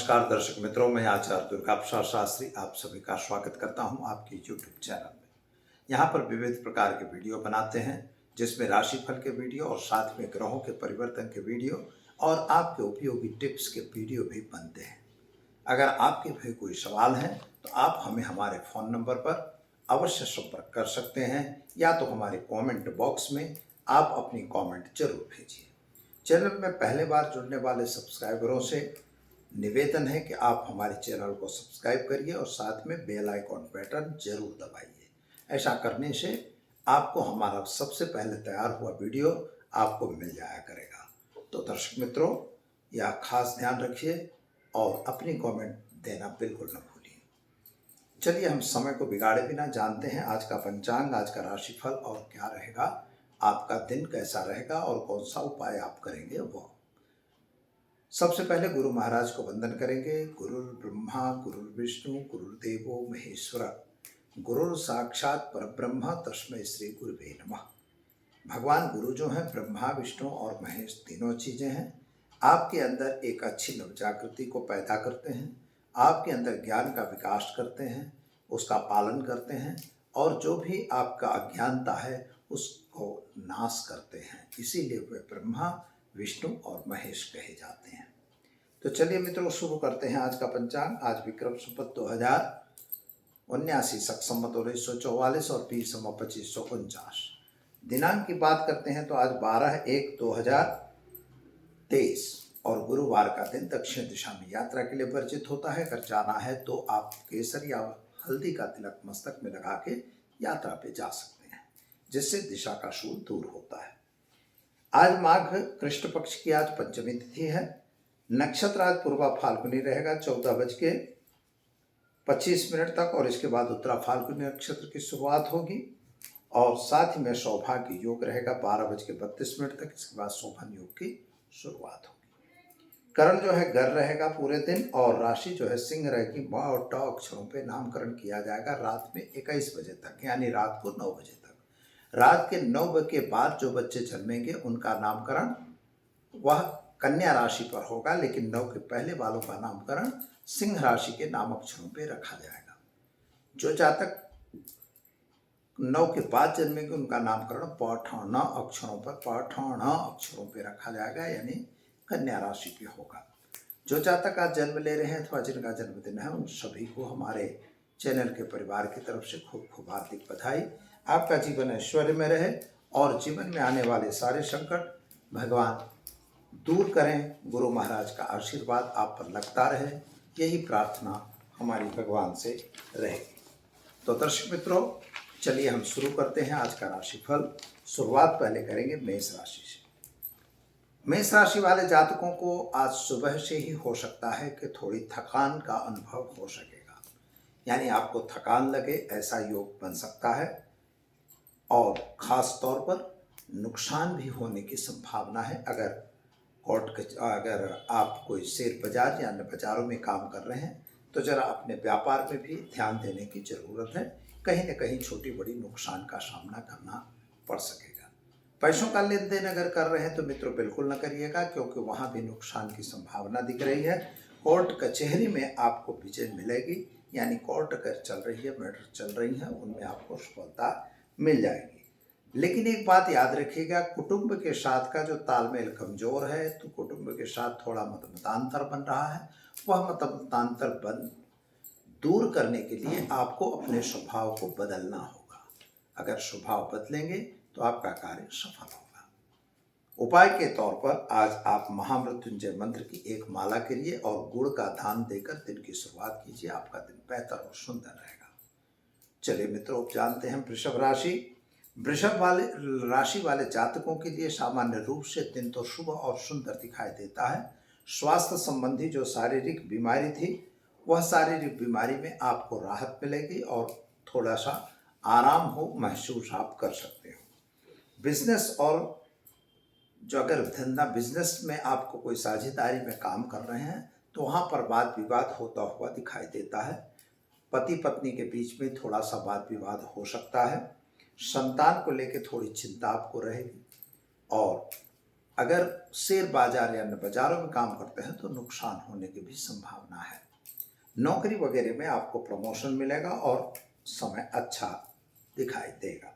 नमस्कार दर्शक मित्रों, मैं आचार्य दुर्गा प्रसाद शास्त्री आप सभी का स्वागत करता हूं आपके YouTube चैनल में। यहां पर विविध प्रकार के वीडियो बनाते हैं, जिसमें राशिफल के वीडियो और साथ में ग्रहों के परिवर्तन के वीडियो और आपके उपयोगी टिप्स के वीडियो भी बनते हैं। अगर आपके भी कोई सवाल है तो आप हमें हमारे फ़ोन नंबर पर अवश्य संपर्क कर सकते हैं, या तो हमारे कमेंट बॉक्स में आप अपनी कमेंट जरूर भेजिए। चैनल में पहले बार जुड़ने वाले सब्सक्राइबरों से निवेदन है कि आप हमारे चैनल को सब्सक्राइब करिए और साथ में बेल आइकॉन बटन जरूर दबाइए। ऐसा करने से आपको हमारा सबसे पहले तैयार हुआ वीडियो आपको मिल जाया करेगा। तो दर्शक मित्रों, यह खास ध्यान रखिए और अपनी कमेंट देना बिल्कुल न भूलिए। चलिए हम समय को बिगाड़े बिना जानते हैं आज का पंचांग, आज का राशिफल और क्या रहेगा, आपका दिन कैसा रहेगा और कौन सा उपाय आप करेंगे वो। सबसे पहले गुरु महाराज को वंदन करेंगे। गुरुर् ब्रह्मा गुरुर्विष्णु गुरुर्देवो महेश्वर, गुरुर् साक्षात परब्रह्म तस्मै श्री गुरुवे नमः। भगवान गुरु जो हैं ब्रह्मा विष्णु और महेश तीनों चीज़ें हैं। आपके अंदर एक अच्छी नवजागृति को पैदा करते हैं, आपके अंदर ज्ञान का विकास करते हैं, उसका पालन करते हैं और जो भी आपका अज्ञानता है उसको नाश करते हैं। इसीलिए वे ब्रह्मा विष्णु और महेश कहे जाते हैं। तो चलिए मित्रों, शुरू करते हैं आज का पंचांग। आज विक्रम संवत 2079 शक संवत 1944 और पी सम 2549 दिनांक की बात करते हैं तो आज 12/1/2023 और गुरुवार का दिन दक्षिण दिशा में यात्रा के लिए वर्जित होता है। अगर जाना है तो आप केसर या हल्दी का तिलक मस्तक में लगा के यात्रा पे जा सकते हैं, जिससे दिशा का शूल दूर होता है। आज माघ कृष्ण पक्ष की आज पंचमी तिथि है। नक्षत्र आज पूर्वा फाल्गुनी रहेगा 14:25 तक और इसके बाद उत्तरा फाल्गुनी नक्षत्र की शुरुआत होगी और साथ ही में सौभाग्य योग रहेगा 12:32 तक। इसके बाद शोभन योग की शुरुआत होगी। करण जो है गर रहेगा पूरे दिन और राशि जो है सिंह रहेगी। म और ट अक्षरों पे नामकरण किया जाएगा रात में 21 बजे तक, यानी रात को 9 बजे तक। रात के 9 बजे के बाद जो बच्चे जन्मेंगे उनका नामकरण वह कन्या राशि पर होगा, लेकिन 9 के पहले वालों का नामकरण सिंह राशि के नाम अक्षरों पे रखा जाएगा। जो जातक 9 के बाद जन्मेंगे उनका नामकरण पौठाण अक्षरों पे रखा जाएगा, यानी कन्या राशि पे होगा। जो जातक आज जन्म ले रहे हैं अथवा जिनका जन्मदिन है उन सभी को हमारे चैनल के परिवार की तरफ से खूब खूब हार्दिक बधाई। आपका जीवन ऐश्वर्य में रहे और जीवन में आने वाले सारे संकट भगवान दूर करें। गुरु महाराज का आशीर्वाद आप पर लगता रहे, यही प्रार्थना हमारी भगवान से रहेगी। तो दर्शक मित्रों, चलिए हम शुरू करते हैं आज का राशिफल। शुरुआत पहले करेंगे मेष राशि से। मेष राशि वाले जातकों को आज सुबह से ही हो सकता है कि थोड़ी थकान का अनुभव हो सकेगा, यानी आपको थकान लगे ऐसा योग बन सकता है और ख़ास तौर पर नुकसान भी होने की संभावना है। अगर आप कोई शेयर बाजार या अन्य बाजारों में काम कर रहे हैं तो ज़रा अपने व्यापार में भी ध्यान देने की ज़रूरत है। कहीं न कहीं छोटी बड़ी नुकसान का सामना करना पड़ सकेगा। पैसों का लेन देन अगर कर रहे हैं तो मित्रों बिल्कुल न करिएगा, क्योंकि वहाँ भी नुकसान की संभावना दिख रही है। कोर्ट कचहरी में आपको विजय मिलेगी, यानी कोर्ट अगर चल रही है, मैटर चल रही है, उनमें आपको सफलता मिल जाएगी। लेकिन एक बात याद रखिएगा, कुटुंब के साथ का जो तालमेल कमजोर है तो कुटुंब के साथ थोड़ा मतमतांतर बन रहा है। वह मतमतांतर दूर करने के लिए आपको अपने स्वभाव को बदलना होगा। अगर स्वभाव बदलेंगे तो आपका कार्य सफल होगा। उपाय के तौर पर आज आप महामृत्युंजय मंत्र की एक माला करिए और गुड़ का दान देकर दिन की शुरुआत कीजिए। आपका दिन बेहतर और सुंदर रहेगा। चलिए मित्रों, जानते हैं वृषभ राशि। वृषभ राशि वाले जातकों के लिए सामान्य रूप से दिन तो शुभ और सुंदर दिखाई देता है। स्वास्थ्य संबंधी जो शारीरिक बीमारी थी वह शारीरिक बीमारी में आपको राहत मिलेगी और थोड़ा सा आराम हो महसूस आप कर सकते हो। बिजनेस और जो अगर धंधा बिजनेस में आपको कोई साझेदारी में काम कर रहे हैं तो वहाँ पर वाद विवाद होता हुआ दिखाई देता है। पति पत्नी के बीच में थोड़ा सा वाद विवाद हो सकता है। संतान को लेकर थोड़ी चिंता आपको रहेगी और अगर शेयर बाजार या अन्य बाजारों में काम करते हैं तो नुकसान होने की भी संभावना है। नौकरी वगैरह में आपको प्रमोशन मिलेगा और समय अच्छा दिखाई देगा।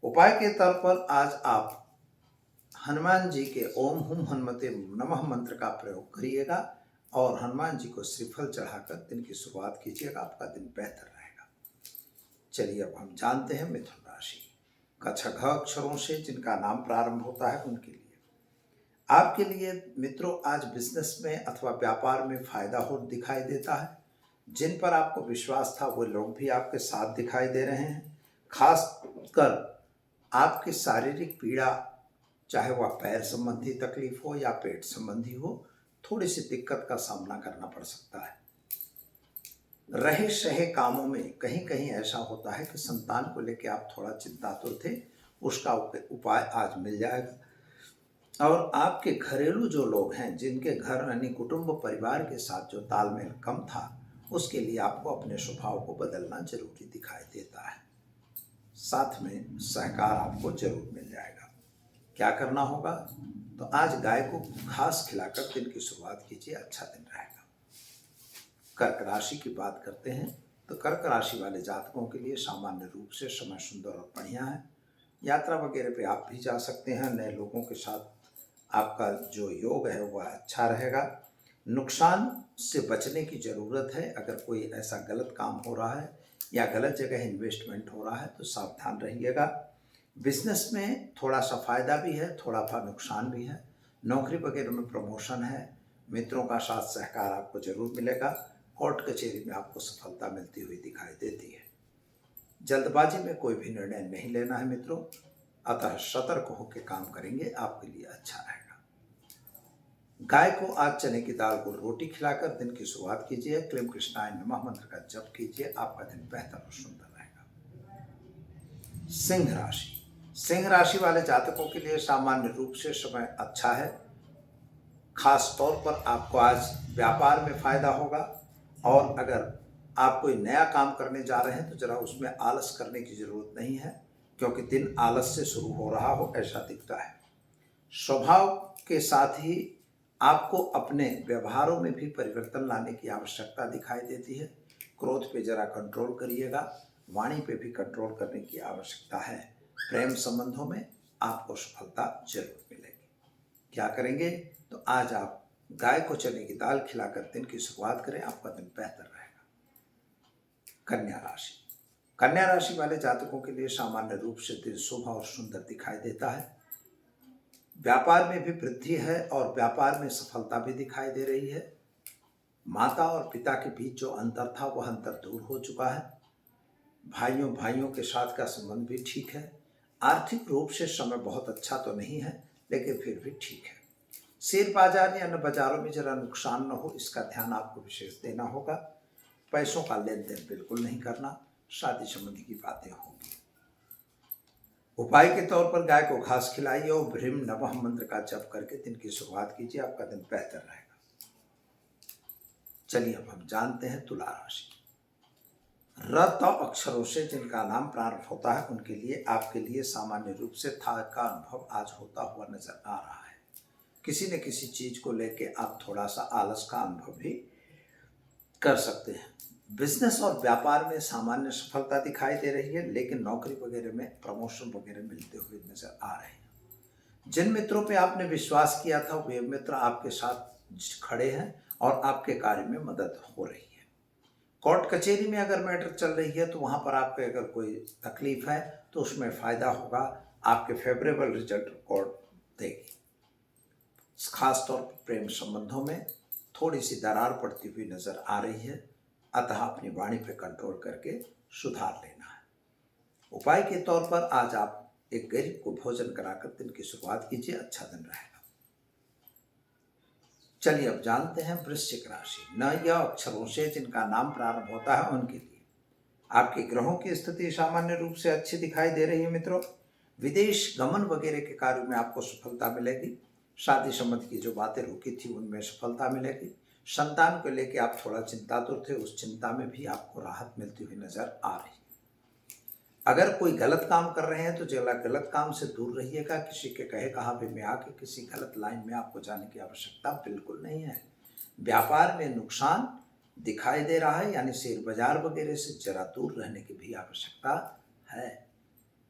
उपाय के तौर पर आज आप हनुमान जी के ओम हुम हनुमते नमः मंत्र का प्रयोग करिएगा और हनुमान जी को श्रीफल चढ़ाकर दिन की शुरुआत कीजिएगा, आपका दिन बेहतर रहेगा। चलिए अब हम जानते हैं मिथुन राशि का छ घ अक्षरों से जिनका नाम प्रारंभ होता है उनके लिए। आपके लिए मित्रों आज बिजनेस में अथवा व्यापार में फायदा हो दिखाई देता है। जिन पर आपको विश्वास था वो लोग भी आपके साथ दिखाई दे रहे हैं। खास कर आपकी शारीरिक पीड़ा, चाहे वह पैर संबंधी तकलीफ हो या पेट संबंधी हो, थोड़ी सी दिक्कत का सामना करना पड़ सकता है। रहे सहे कामों में कहीं कहीं ऐसा होता है कि संतान को लेकर आप थोड़ा चिंतातुर थे, उसका उपाय आज मिल जाएगा। और आपके घरेलू जो लोग हैं, जिनके घर यानी कुटुंब परिवार के साथ जो तालमेल कम था, उसके लिए आपको अपने स्वभाव को बदलना जरूरी दिखाई देता है। साथ में सहकार आपको जरूर मिल जाएगा। क्या करना होगा? तो आज गाय को घास खिलाकर दिन की शुरुआत कीजिए, अच्छा दिन रहेगा। कर्क राशि की बात करते हैं तो कर्क राशि वाले जातकों के लिए सामान्य रूप से समय सुंदर और बढ़िया है। यात्रा वगैरह पे आप भी जा सकते हैं। नए लोगों के साथ आपका जो योग है वह अच्छा रहेगा। नुकसान से बचने की ज़रूरत है। अगर कोई ऐसा गलत काम हो रहा है या गलत जगह इन्वेस्टमेंट हो रहा है तो सावधान रहिएगा। बिजनेस में थोड़ा सा फायदा भी है, थोड़ा सा नुकसान भी है। नौकरी वगैरह में प्रमोशन है। मित्रों का साथ सहकार आपको जरूर मिलेगा। कोर्ट कचहरी में आपको सफलता मिलती हुई दिखाई देती है। जल्दबाजी में कोई भी निर्णय नहीं लेना है मित्रों, अतः सतर्क होकर काम करेंगे, आपके लिए अच्छा रहेगा। गाय को आज चने की दाल को रोटी खिलाकर दिन की शुरुआत कीजिए। क्लीम कृष्णाय नमः मंत्र का जप कीजिए, आपका दिन बेहतर और सुंदर रहेगा। सिंह राशि, सिंह राशि वाले जातकों के लिए सामान्य रूप से समय अच्छा है। खास तौर पर आपको आज व्यापार में फायदा होगा और अगर आप कोई नया काम करने जा रहे हैं तो जरा उसमें आलस करने की जरूरत नहीं है, क्योंकि दिन आलस से शुरू हो रहा हो ऐसा दिखता है। स्वभाव के साथ ही आपको अपने व्यवहारों में भी परिवर्तन लाने की आवश्यकता दिखाई देती है। क्रोध पे जरा कंट्रोल करिएगा, वाणी पे भी कंट्रोल करने की आवश्यकता है। प्रेम संबंधों में आपको सफलता जरूर मिलेगी। क्या करेंगे? तो आज आप गाय को चने की दाल खिलाकर दिन की शुरुआत करें, आपका दिन बेहतर रहेगा। कन्या राशि, कन्या राशि वाले जातकों के लिए सामान्य रूप से दिन शुभ और सुंदर दिखाई देता है। व्यापार में भी वृद्धि है और व्यापार में सफलता भी दिखाई दे रही है। माता और पिता के बीच जो अंतर था वह अंतर दूर हो चुका है। भाइयों के साथ का संबंध भी ठीक है। आर्थिक रूप से समय बहुत अच्छा तो नहीं है, लेकिन फिर भी ठीक है। शेयर बाजार या अन्य बाजारों में जरा नुकसान न हो, इसका ध्यान आपको विशेष देना होगा। पैसों का लेन देन बिल्कुल नहीं करना, शादी संबंधी की बातें होंगी। उपाय के तौर पर गाय को घास खिलाइए और भ्रीम नमः मंत्र का जप करके दिन की शुरुआत कीजिए, आपका दिन बेहतर रहेगा। चलिए अब हम जानते हैं तुला राशि। र त अक्षरों से जिनका नाम प्रारंभ होता है उनके लिए आपके लिए सामान्य रूप से थकान का अनुभव आज होता हुआ नजर आ रहा है। किसी न किसी चीज को लेके आप थोड़ा सा आलस का अनुभव भी कर सकते हैं। बिजनेस और व्यापार में सामान्य सफलता दिखाई दे रही है, लेकिन नौकरी वगैरह में प्रमोशन वगैरह मिलते हुए नजर आ रहे हैं। जिन मित्रों पे आपने विश्वास किया था वे मित्र आपके साथ खड़े हैं और आपके कार्य में मदद हो रही है। कोर्ट कचहरी में अगर मैटर चल रही है तो वहां पर आपके अगर कोई तकलीफ है तो उसमें फायदा होगा, आपके फेवरेबल रिजल्ट कोर्ट देगी। खास तौर पर प्रेम संबंधों में थोड़ी सी दरार पड़ती हुई नजर आ रही है, अतः अपनी वाणी पे कंट्रोल करके सुधार लेना है। उपाय के तौर पर आज आप एक गरीब को भोजन कराकर दिन की शुरुआत कीजिए, अच्छा दिन रहेगा। चलिए अब जानते हैं वृश्चिक राशि। न यह अक्षरों से जिनका नाम प्रारंभ होता है उनके लिए आपके ग्रहों की स्थिति सामान्य रूप से अच्छी दिखाई दे रही है मित्रों। विदेश गमन वगैरह के कार्य में आपको सफलता मिलेगी। शादी संबंध की जो बातें रुकी थी उनमें सफलता मिलेगी। संतान को लेकर आप थोड़ा चिंतातुर थे, उस चिंता में भी आपको राहत मिलती हुई नजर आ रही है। अगर कोई गलत काम कर रहे हैं तो जरा गलत काम से दूर रहिएगा। किसी के कहे कहा भी में आके किसी गलत लाइन में आपको जाने की आवश्यकता बिल्कुल नहीं है। व्यापार में नुकसान दिखाई दे रहा है, यानी शेयर बाजार वगैरह से जरा दूर रहने की भी आवश्यकता है।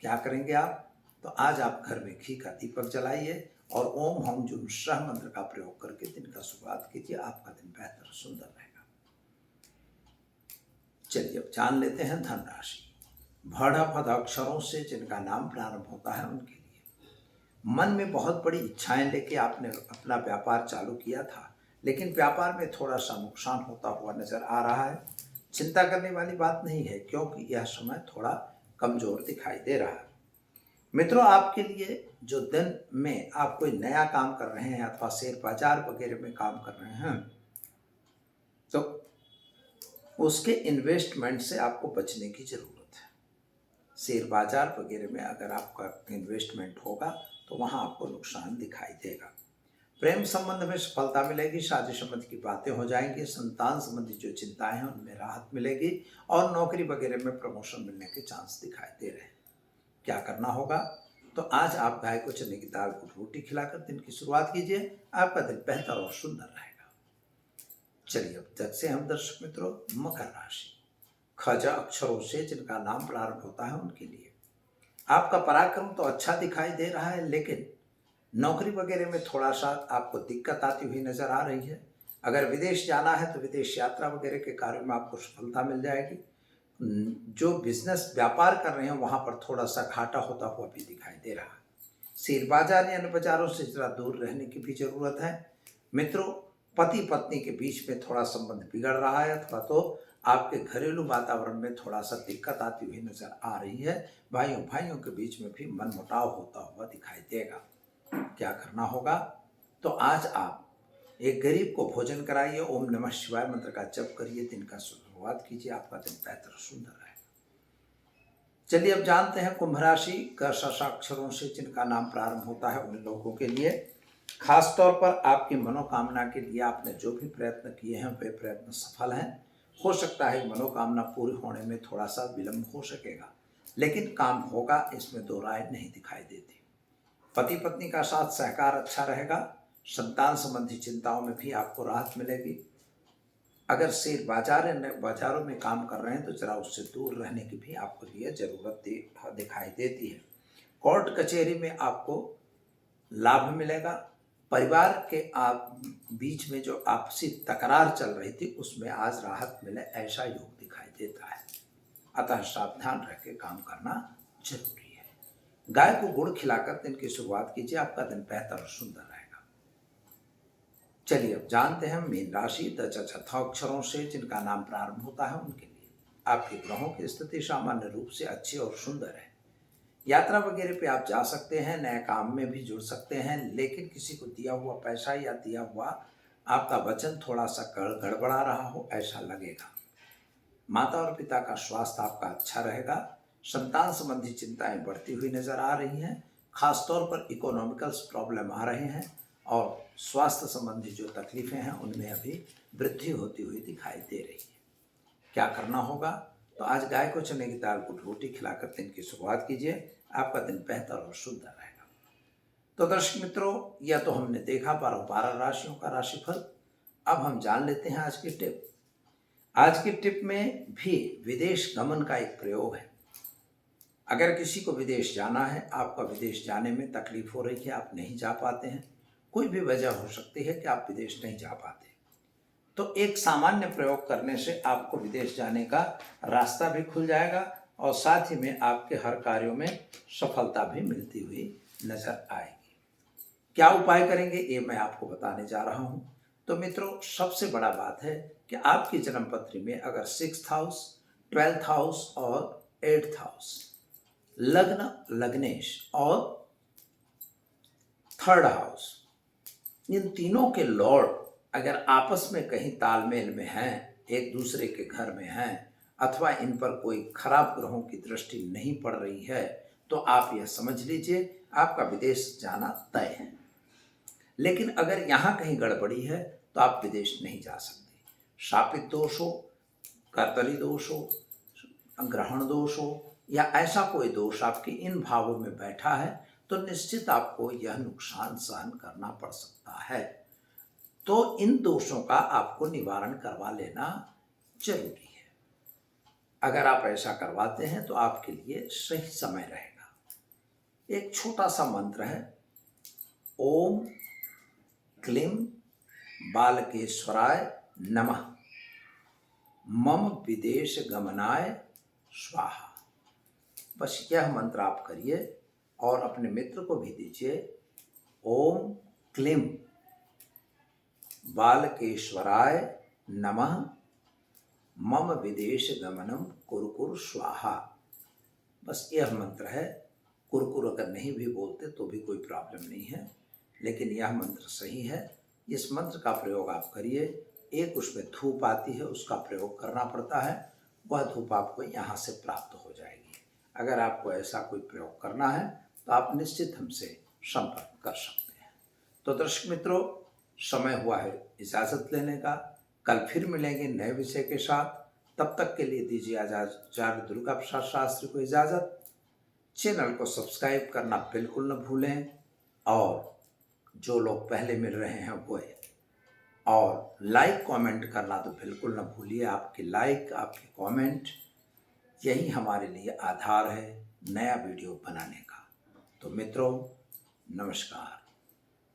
क्या करेंगे आप? तो आज आप घर में घी का दीपक जलाइए और ओम हम जुम सह मंत्र का प्रयोग करके दिन का शुरुआत कीजिए। आपका दिन बेहतर सुंदर रहेगा। चलिए अब जान लेते हैं धन राशि। भड़ पद अक्षरों से जिनका नाम प्रारंभ होता है उनके लिए मन में बहुत बड़ी इच्छाएं लेके आपने अपना व्यापार चालू किया था, लेकिन व्यापार में थोड़ा सा नुकसान होता हुआ नजर आ रहा है। चिंता करने वाली बात नहीं है, क्योंकि यह समय थोड़ा कमजोर दिखाई दे रहा है। मित्रों, आपके लिए जो दिन में आप कोई नया काम कर रहे हैं अथवा शेयर बाजार वगैरह में काम कर रहे हैं, तो उसके इन्वेस्टमेंट से आपको बचने की जरूरत है। शेयर बाजार वगैरह में अगर आपका इन्वेस्टमेंट होगा तो वहां आपको नुकसान दिखाई देगा। प्रेम संबंध में सफलता मिलेगी, शादी संबंध की बातें हो जाएंगी, संतान संबंधी जो चिंताएं हैं उनमें राहत मिलेगी और नौकरी वगैरह में प्रमोशन मिलने के चांस दिखाई दे रहे हैं। क्या करना होगा? तो आज आप गाय को चने की दाल को रोटी खिलाकर दिन की शुरुआत कीजिए। आपका दिन बेहतर और सुंदर रहेगा। चलिए अब तक से हम दर्शक मित्रों मकर राशि। खजा अक्षरों से जिनका नाम प्रारंभ होता है उनके लिए आपका पराक्रम तो अच्छा दिखाई दे रहा है, लेकिन नौकरी वगैरह में थोड़ा सा आपको दिक्कत आती हुई नजर आ रही है। अगर विदेश जाना है तो विदेश यात्रा वगैरह के कार्य में आपको सफलता मिल जाएगी। जो बिजनेस व्यापार कर रहे हैं वहां पर थोड़ा सा घाटा होता हुआ भी दिखाई दे रहा है। शेयर बाजार या अन्य बाजारों से जरा दूर रहने की भी जरूरत है। मित्रों, पति पत्नी के बीच में थोड़ा संबंध बिगड़ रहा है अथवा तो आपके घरेलू वातावरण में थोड़ा सा दिक्कत आती हुई नजर आ रही है। भाइयों भाइयों के बीच में भी मनमुटाव होता हुआ दिखाई देगा। क्या करना होगा? तो आज आप एक गरीब को भोजन कराइए, ओम नमः शिवाय मंत्र का जप करिए, दिन का शुरुआत कीजिए। आपका दिन बेहतर सुंदर रहेगा। चलिए अब जानते हैं कुंभ राशि। क अक्षरों से जिनका नाम प्रारंभ होता है उन लोगों के लिए खास तौर पर आपकी मनोकामना के लिए आपने जो भी प्रयत्न किए हैं वे प्रयत्न सफल हैं। हो सकता है मनोकामना पूरी होने में थोड़ा सा विलंब हो सकेगा, लेकिन काम होगा, इसमें दो राय नहीं दिखाई देती। पति पत्नी का साथ सहकार अच्छा रहेगा। संतान संबंधी चिंताओं में भी आपको राहत मिलेगी। अगर शेयर बाजारों में काम कर रहे हैं तो जरा उससे दूर रहने की भी आपको लिए जरूरत दिखाई देती है। कोर्ट कचहरी में आपको लाभ मिलेगा। परिवार के आप बीच में जो आपसी तकरार चल रही थी उसमें आज राहत मिले, ऐसा योग दिखाई देता है। अतः सावधान रह के काम करना जरूरी है। गाय को गुड़ खिलाकर दिन की शुरुआत कीजिए। आपका दिन बेहतर और सुंदर रहेगा। चलिए अब जानते हैं मीन राशि। अक्षरों से जिनका नाम प्रारंभ होता है उनके लिए आपके ग्रहों की स्थिति सामान्य रूप से अच्छी और सुंदर है। यात्रा वगैरह पे आप जा सकते हैं, नए काम में भी जुड़ सकते हैं, लेकिन किसी को दिया हुआ पैसा या दिया हुआ आपका वचन थोड़ा सा गड़बड़ा रहा हो ऐसा लगेगा। माता और पिता का स्वास्थ्य आपका अच्छा रहेगा। संतान संबंधी चिंताएं बढ़ती हुई नजर आ रही हैं। खासतौर पर इकोनॉमिकल प्रॉब्लम आ रहे हैं और स्वास्थ्य संबंधी जो तकलीफें हैं उनमें अभी वृद्धि होती हुई दिखाई दे रही है। क्या करना होगा? तो आज गाय को चने की दाल को रोटी खिलाकर दिन की शुरुआत कीजिए। आपका दिन बेहतर और सुंदर रहेगा। तो दर्शक मित्रों, यह तो हमने देखा 12 राशियों का राशिफल। अब हम जान लेते हैं आज की टिप। आज की टिप में भी विदेश गमन का एक प्रयोग है। अगर किसी को विदेश जाना है, आपका विदेश जाने में तकलीफ हो रही है, आप नहीं जा पाते हैं, कोई भी वजह हो सकती है कि आप विदेश नहीं जा पाते, तो एक सामान्य प्रयोग करने से आपको विदेश जाने का रास्ता भी खुल जाएगा और साथ ही में आपके हर कार्यों में सफलता भी मिलती हुई नजर आएगी। क्या उपाय करेंगे ये मैं आपको बताने जा रहा हूं। तो मित्रों, सबसे बड़ा बात है कि आपकी जन्म पत्री में अगर 6th हाउस, 12th हाउस और 8th हाउस, लग्न, लग्नेश और 3rd हाउस, इन तीनों के लॉर्ड अगर आपस में कहीं तालमेल में हैं, एक दूसरे के घर में हैं, अथवा इन पर कोई खराब ग्रहों की दृष्टि नहीं पड़ रही है, तो आप यह समझ लीजिए आपका विदेश जाना तय है। लेकिन अगर यहाँ कहीं गड़बड़ी है तो आप विदेश नहीं जा सकते। शापित दोष हो, कर्तरी दोष हो, ग्रहण दोष हो, या ऐसा कोई दोष आपके इन भावों में बैठा है तो निश्चित आपको यह नुकसान सहन करना पड़ सकता है। तो इन दोषों का आपको निवारण करवा लेना जरूरी है। अगर आप ऐसा करवाते हैं तो आपके लिए सही समय रहेगा। एक छोटा सा मंत्र है, ओम क्लीं बालकेश्वराय नमः, मम विदेश गमनाय स्वाहा। बस यह मंत्र आप करिए और अपने मित्र को भी दीजिए। ओम क्लीं बालकेश्वराय नमः, मम विदेश गमनम कुरकुर स्वाहा। बस यह मंत्र है। कुरकुर अगर नहीं भी बोलते तो भी कोई प्रॉब्लम नहीं है, लेकिन यह मंत्र सही है। इस मंत्र का प्रयोग आप करिए। एक उसमें धूप आती है, उसका प्रयोग करना पड़ता है, वह धूप आपको यहाँ से प्राप्त हो जाएगी। अगर आपको ऐसा कोई प्रयोग करना है तो आप निश्चित हमसे संपर्क कर सकते हैं। तो दर्शक मित्रों, समय हुआ है इजाज़त लेने का। कल फिर मिलेंगे नए विषय के साथ। तब तक के लिए दीजिए आचार्य दुर्गा प्रसाद शास्त्री को इजाज़त। चैनल को सब्सक्राइब करना बिल्कुल न भूलें, और जो लोग पहले मिल रहे हैं वो है, और लाइक कमेंट करना तो बिल्कुल न भूलिए। आपके लाइक, आपके कमेंट, यही हमारे लिए आधार है नया वीडियो बनाने का। तो मित्रों, नमस्कार।